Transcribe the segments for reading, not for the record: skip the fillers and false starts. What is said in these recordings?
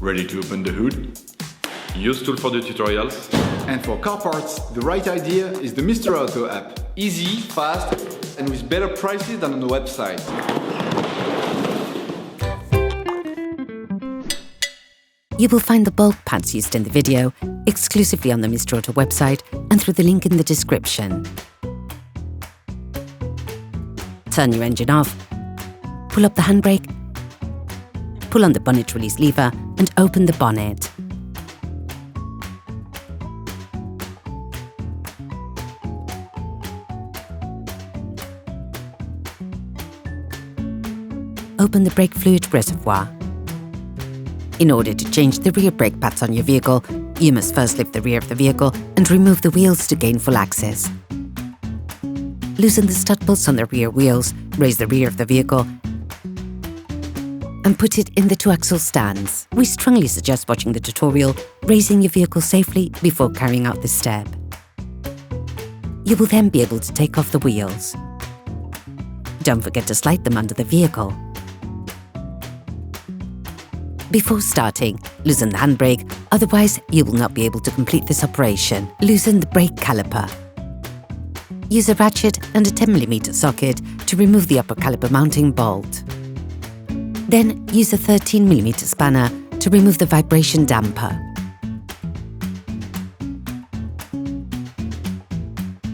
Ready to open the hood? UseTool for the tutorials. And for car parts, the right idea is the Mr. Auto app. Easy, fast, and with better prices than on the website. You will find the bulk pads used in the video exclusively on the Mr. Auto website and through the link in the description. Turn your engine off, pull up the handbrake, pull on the bonnet release lever and open the bonnet. Open the brake fluid reservoir. In order to change the rear brake pads on your vehicle, you must first lift the rear of the vehicle and remove the wheels to gain full access. Loosen the stud bolts on the rear wheels, raise the rear of the vehicle and put it in the two-axle stands. We strongly suggest watching the tutorial, raising your vehicle safely before carrying out this step. You will then be able to take off the wheels. Don't forget to slide them under the vehicle. Before starting, loosen the handbrake, otherwise you will not be able to complete this operation. Loosen the brake caliper. Use a ratchet and a 10mm socket to remove the upper caliper mounting bolt. Then use a 13mm spanner to remove the vibration damper.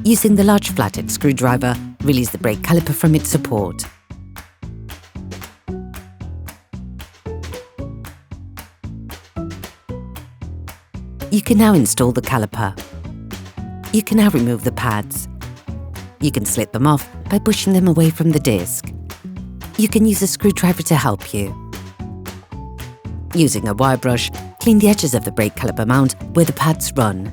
Using the large flathead screwdriver, release the brake caliper from its support. You can now install the caliper. You can now remove the pads. You can slip them off by pushing them away from the disc. You can use a screwdriver to help you. Using a wire brush, clean the edges of the brake caliper mount where the pads run.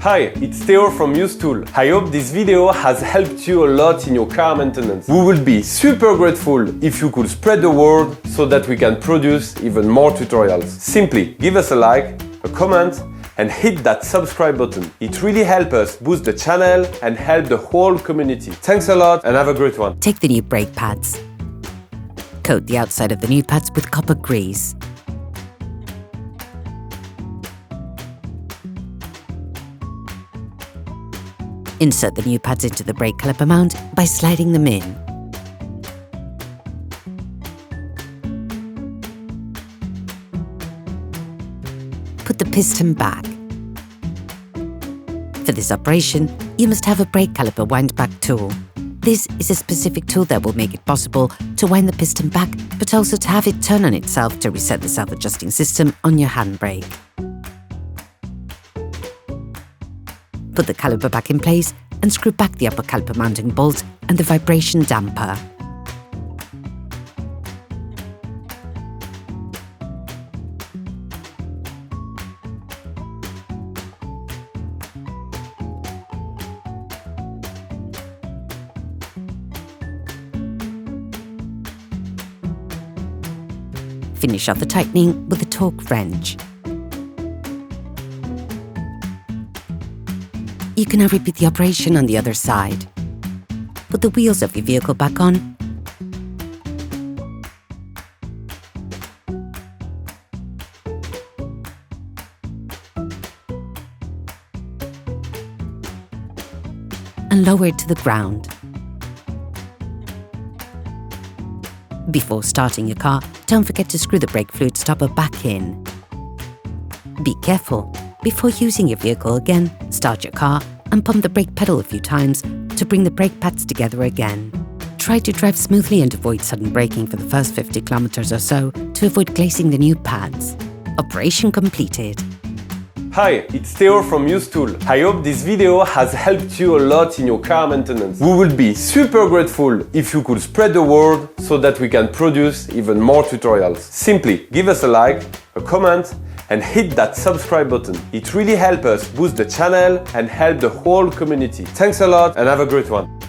Hi, it's Theo from UseTool. I hope this video has helped you a lot in your car maintenance. We would be super grateful if you could spread the word so that we can produce even more tutorials. Simply give us a like, a comment, and hit that subscribe button. It really helps us boost the channel and help the whole community. Thanks a lot and have a great one. Take the new brake pads. Coat the outside of the new pads with copper grease. Insert the new pads into the brake caliper mount by sliding them in. Put the piston back. For this operation, you must have a brake caliper windback tool. This is a specific tool that will make it possible to wind the piston back, but also to have it turn on itself to reset the self-adjusting system on your handbrake. Put the caliper back in place and screw back the upper caliper mounting bolt and the vibration damper. Finish off the tightening with a torque wrench. You can now repeat the operation on the other side. Put the wheels of your vehicle back on. And lower it to the ground. Before starting your car, don't forget to screw the brake fluid stopper back in. Be careful. Before using your vehicle again, start your car and pump the brake pedal a few times to bring the brake pads together again. Try to drive smoothly and avoid sudden braking for the first 50 kilometers or so to avoid glazing the new pads. Operation completed. Hi, it's Theo from UseTool. I hope this video has helped you a lot in your car maintenance. We would be super grateful if you could spread the word so that we can produce even more tutorials. Simply give us a like, a comment, and hit that subscribe button. It really helps us boost the channel and help the whole community. Thanks a lot and have a great one.